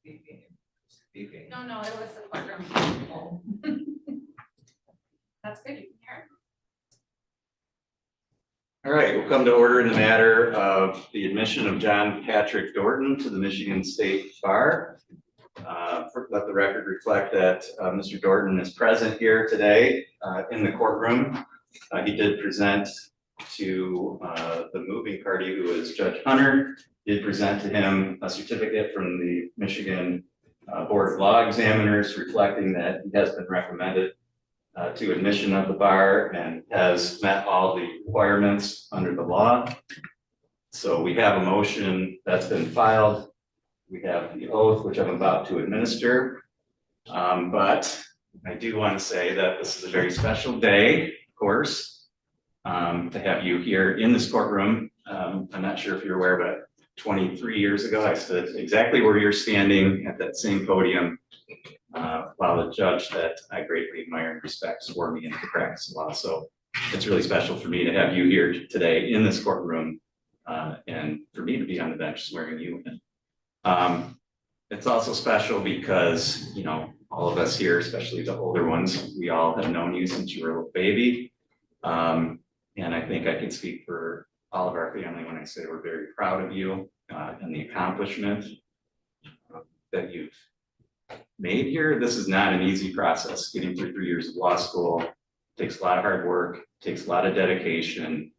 No, it was the courtroom. That's good, you can hear. All right, we'll come to order in the matter of the admission of John Patrick Dorton to the Michigan State Bar. Let the record reflect that Mr. Dorton is present here today in the courtroom. He did present to the moving party, who is Judge Hunter, did present to him a certificate from the Michigan Board of Law Examiners reflecting that he has been recommended to admission of the bar and has met all the requirements under the law. So we have a motion that's been filed. We have the oath, which I'm about to administer. But I do want to say that this is a very special day, of course, to have you here in this courtroom. I'm not sure if you're aware, but 23 years ago, I stood exactly where you're standing at that same podium while the judge that I greatly admire and respect swore me into the practice of law. So it's really special for me to have you here today in this courtroom and for me to be on the bench swearing you in. It's also special because, you know, all of us here, especially the older ones, we all have known you since you were a little baby. And I think I can speak for all of our family when I say we're very proud of you and the accomplishment that you've made here. This is not an easy process. Getting through 3 years of law school takes a lot of hard work, takes a lot of dedication,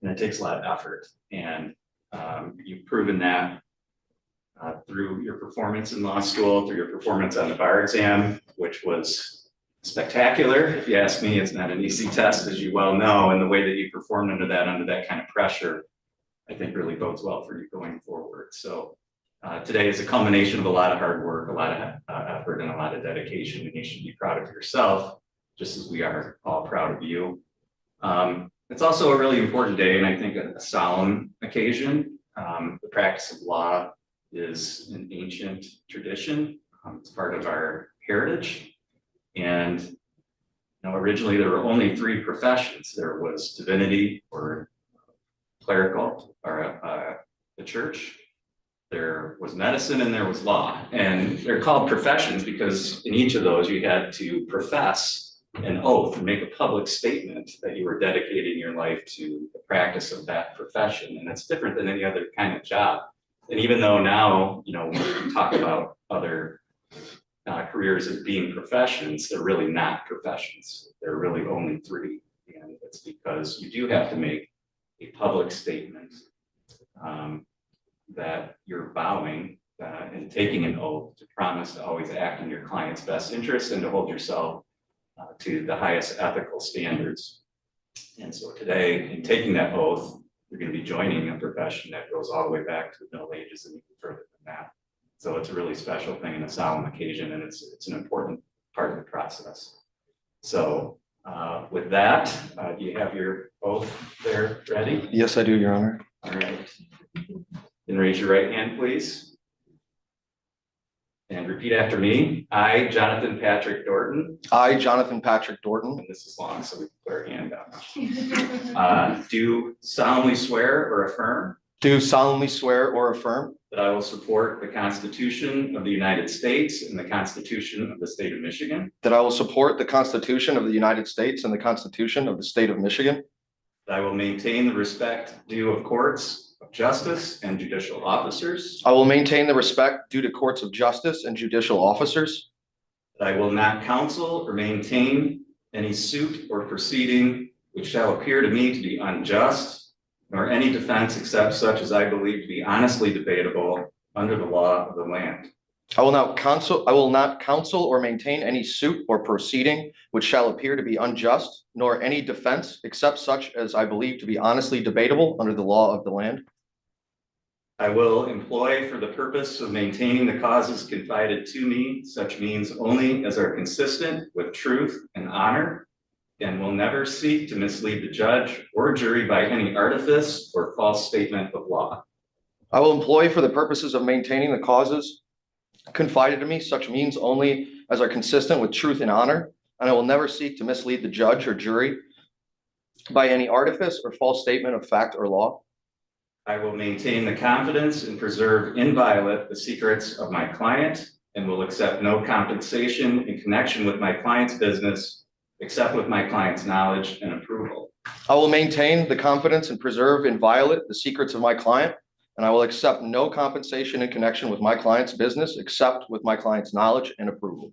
and it takes a lot of effort. And you've proven that through your performance in law school, through your performance on the bar exam, which was spectacular. If you ask me, it's not an easy test, as you well know, and the way that you performed under that kind of pressure, I think really bodes well for you going forward. So today is a culmination of a lot of hard work, a lot of effort, and a lot of dedication, and you should be proud of yourself, just as we are all proud of you. It's also a really important day, and I think a solemn occasion. The practice of law is an ancient tradition. It's part of our heritage. And you know, originally there were only 3 professions. There was divinity, or clerical, or the church. There was medicine, and there was law. And they're called professions because in each of those you had to profess an oath and make a public statement that you were dedicating your life to the practice of that profession. And it's different than any other kind of job. And even though now, you know, when we talk about other careers as being professions, they're really not professions. There are really only 3. And it's because you do have to make a public statement that you're vowing and taking an oath to promise to always act in your client's best interest and to hold yourself to the highest ethical standards. And so today, in taking that oath, you're going to be joining a profession that goes all the way back to the Middle Ages and even further than that. So it's a really special thing and a solemn occasion, and it's an important part of the process. So with that, do you have your oath there ready? Yes, I do, Your Honor. All right. Then raise your right hand, please. And repeat after me. I, Jonathan Patrick Dorton. I, Jonathan Patrick Dorton, And this is long, so we can put our hand down. Do solemnly swear or affirm do solemnly swear or affirm that I will support the Constitution of the United States and the Constitution of the State of Michigan, that I will support the Constitution of the United States and the Constitution of the State of Michigan, that I will maintain the respect due of courts of justice and judicial officers, I will maintain the respect due to courts of justice and judicial officers, that I will not counsel or maintain any suit or proceeding which shall appear to me to be unjust, nor any defense except such as I believe to be honestly debatable under the law of the land. I will not counsel or maintain any suit or proceeding which shall appear to be unjust, nor any defense except such as I believe to be honestly debatable under the law of the land. I will employ for the purpose of maintaining the causes confided to me such means only as are consistent with truth and honor, and will never seek to mislead the judge or jury by any artifice or false statement of law. I will employ for the purposes of maintaining the causes confided to me such means only as are consistent with truth and honor, and I will never seek to mislead the judge or jury by any artifice or false statement of fact or law. I will maintain the confidence and preserve inviolate the secrets of my client and will accept no compensation in connection with my client's business, except with my client's knowledge and approval. I will maintain the confidence and preserve inviolate the secrets of my client, and I will accept no compensation in connection with my client's business except with my client's knowledge and approval.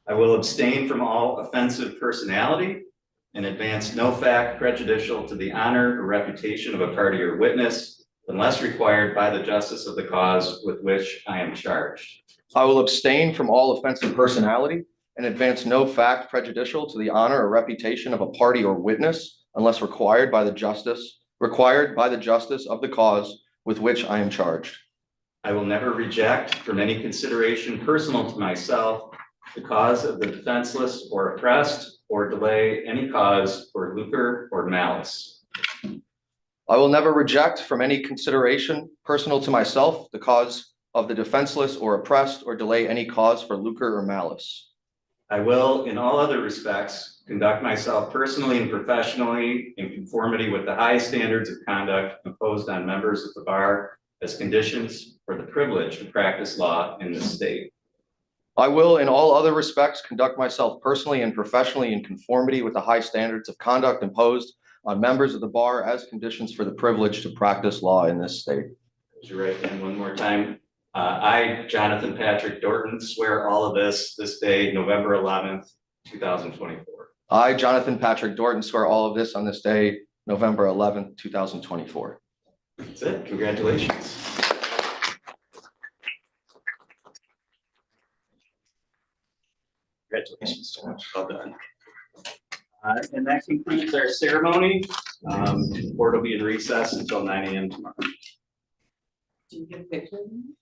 I will abstain from all offensive personality and advance no fact prejudicial to the honor or reputation of a party or witness unless required by the justice of the cause with which I am charged. I will abstain from all offensive personality and advance no fact prejudicial to the honor or reputation of a party or witness unless required by the justice of the cause with which I am charged. I will never reject from any consideration personal to myself the cause of the defenseless or oppressed or delay any cause for lucre or malice. I will never reject from any consideration personal to myself the cause of the defenseless or oppressed or delay any cause for lucre or malice. I will, in all other respects, conduct myself personally and professionally in conformity with the high standards of conduct imposed on members of the bar as conditions for the privilege to practice law in this state. I will, in all other respects, conduct myself personally and professionally in conformity with the high standards of conduct imposed on members of the bar as conditions for the privilege to practice law in this state. Raise your right hand one more time. I, Jonathan Patrick Dorton, swear all of this day, November 11th, 2024. I, Jonathan Patrick Dorton, swear all of this on this day, November 11th, 2024. That's it. Congratulations. Congratulations, Josh. Well done. And that concludes our ceremony. The board will be in recess until 9 a.m. tomorrow. Do you get a picture of them?